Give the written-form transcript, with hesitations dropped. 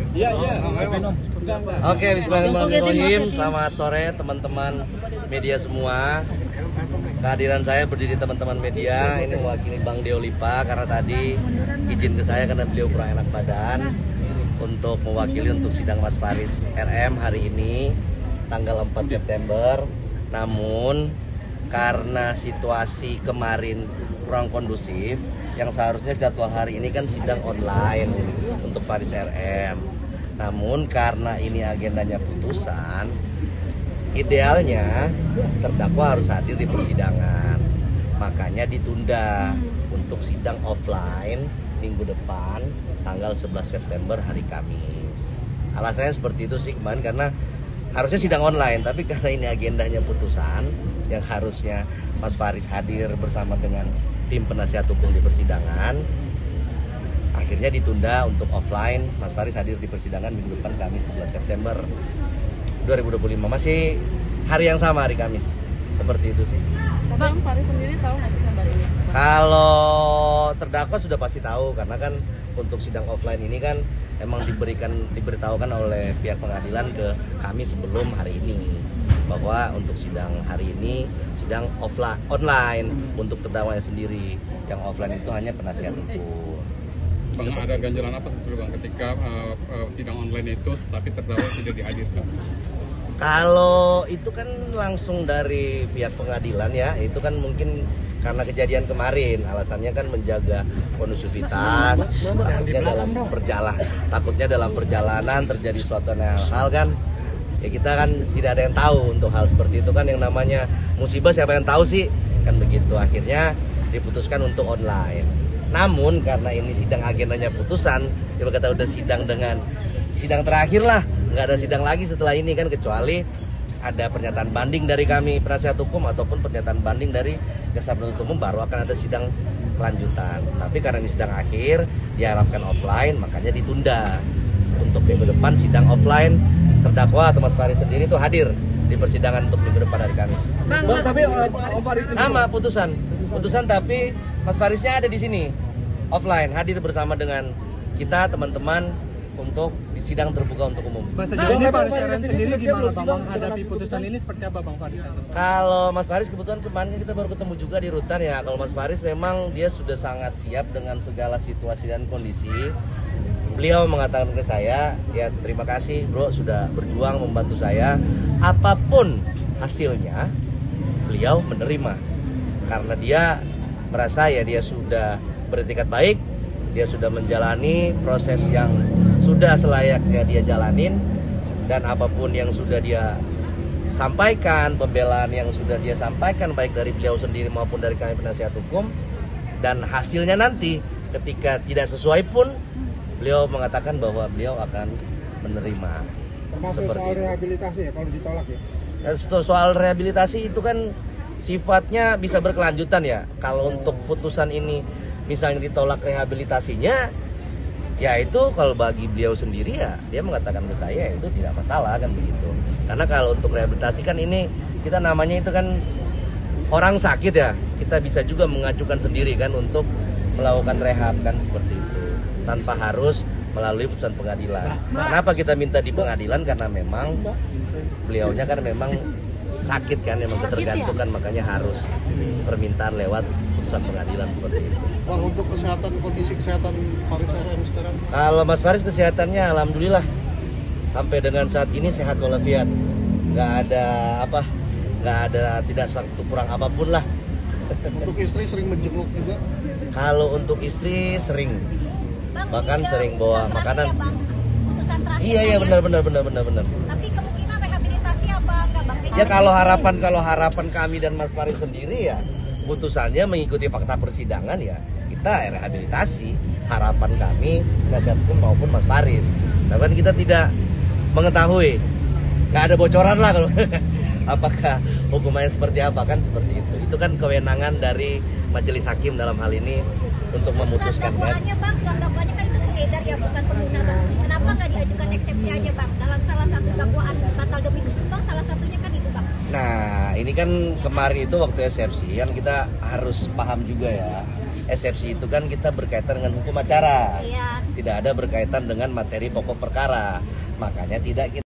Iya. Oke, bismillahirrahmanirrahim. Selamat sore teman-teman media semua. Kehadiran saya berdiri teman-teman media ini mewakili Bang Deo Lipa karena tadi izin ke saya karena beliau kurang enak badan untuk mewakili untuk sidang Mas Faris RM hari ini tanggal 4 September. Namun karena situasi kemarin kurang kondusif, yang seharusnya jadwal hari ini kan sidang online untuk Faris RM. Namun karena ini agendanya putusan, idealnya terdakwa harus hadir di persidangan. Makanya ditunda untuk sidang offline minggu depan tanggal 11 September hari Kamis. Alasannya seperti itu sih kemarin karena harusnya sidang online, tapi karena ini agendanya putusan yang harusnya Mas Faris hadir bersama dengan tim penasihat hukum di persidangan, akhirnya ditunda untuk offline. Mas Faris hadir di persidangan minggu depan Kamis 11 September 2025. Masih hari yang sama, hari Kamis. Seperti itu sih. Bang Faris sendiri tahu nggak sih kabar ini? Kalau terdakwa sudah pasti tahu karena kan untuk sidang offline ini kan emang diberitahukan oleh pihak pengadilan ke kami sebelum hari ini bahwa untuk sidang hari ini sidang offline online untuk terdakwanya sendiri, yang offline itu hanya penasihat hukum. Bang, ada ganjalan apa sebetulnya Bang ketika sidang online itu tapi terdakwa tidak dihadirkan? Kalau itu kan langsung dari pihak pengadilan ya, itu kan mungkin karena kejadian kemarin, alasannya kan menjaga kondusivitas, takutnya dalam perjalanan terjadi suatu hal kan, ya kita kan tidak ada yang tahu untuk hal seperti itu kan, yang namanya musibah siapa yang tahu sih, kan begitu. Akhirnya diputuskan untuk online. Namun karena ini sidang agendanya putusan, ya kata udah sidang terakhir lah, nggak ada sidang lagi setelah ini kan, kecuali ada pernyataan banding dari kami penasihat hukum ataupun pernyataan banding dari jaksa penuntut umum, baru akan ada sidang lanjutan. Tapi karena ini sidang akhir diharapkan offline, makanya ditunda untuk minggu depan sidang offline. Terdakwa atau Mas Faris sendiri itu hadir di persidangan untuk minggu depan hari Kamis. Bang, tapi Om Faris sama putusan tapi Mas Farisnya ada di sini offline, hadir bersama dengan kita teman-teman untuk di sidang terbuka untuk umum. Sejauh Bang Faris sendiri gimana Bang menghadapi putusan ini, seperti apa Bang Faris? Kalau Mas Faris kebetulan kemarin kita baru ketemu juga di rutan ya. Kalau Mas Faris memang dia sudah sangat siap dengan segala situasi dan kondisi. Beliau mengatakan ke saya, ya terima kasih bro sudah berjuang membantu saya. Apapun hasilnya beliau menerima. Karena dia merasa ya dia sudah beretikat baik, dia sudah menjalani proses yang sudah selayaknya dia jalanin, dan apapun yang sudah dia sampaikan, pembelaan yang sudah dia sampaikan baik dari beliau sendiri maupun dari kami penasihat hukum, dan hasilnya nanti ketika tidak sesuai pun beliau mengatakan bahwa beliau akan menerima. Termasuk soal rehabilitasi ya kalau ditolak ya? Soal rehabilitasi itu kan sifatnya bisa berkelanjutan ya. Kalau untuk putusan ini misalnya ditolak rehabilitasinya, ya itu kalau bagi beliau sendiri ya dia mengatakan ke saya itu tidak masalah kan begitu. Karena kalau untuk rehabilitasi kan ini kita namanya itu kan orang sakit ya, kita bisa juga mengajukan sendiri kan untuk melakukan rehab kan seperti itu, tanpa harus melalui putusan pengadilan. Kenapa kita minta di pengadilan? Karena memang beliaunya kan memang sakit kan, memang ketergantungan kan, makanya harus permintaan lewat putusan pengadilan seperti itu. Bang, untuk kondisi kesehatan Faris RM sekarang? Kalau Mas Faris kesehatannya alhamdulillah sampai dengan saat ini sehat walafiat, nggak ada tidak satu kurang apapun lah. Untuk istri sering menjenguk juga? Kalau untuk istri sering, bahkan sering bawa makanan. Iya benar. Tapi kemungkinan rehabilitasi apa enggak Bang? Ya kalau harapan kami dan Mas Faris sendiri ya putusannya mengikuti fakta persidangan ya kita rehabilitasi. Harapan kami penasihat hukum maupun Mas Faris. Tapi kan kita tidak mengetahui, nggak ada bocoran lah kalau apakah hukumannya seperti apa kan seperti itu. Itu kan kewenangan dari majelis hakim dalam hal ini untuk memutuskan kan. Bang, dakwaannya kan itu beredar ya, bukan pengguna Bang. Kenapa nggak diajukan eksepsi aja Bang? Dalam salah satu dakwaan batal demi hukum, salah satunya kan itu Bang. Nah ini kan kemarin itu waktu eksepsi kan kita harus paham juga ya eksepsi itu kan kita berkaitan dengan hukum acara, Iya. tidak ada berkaitan dengan materi pokok perkara, makanya tidak kita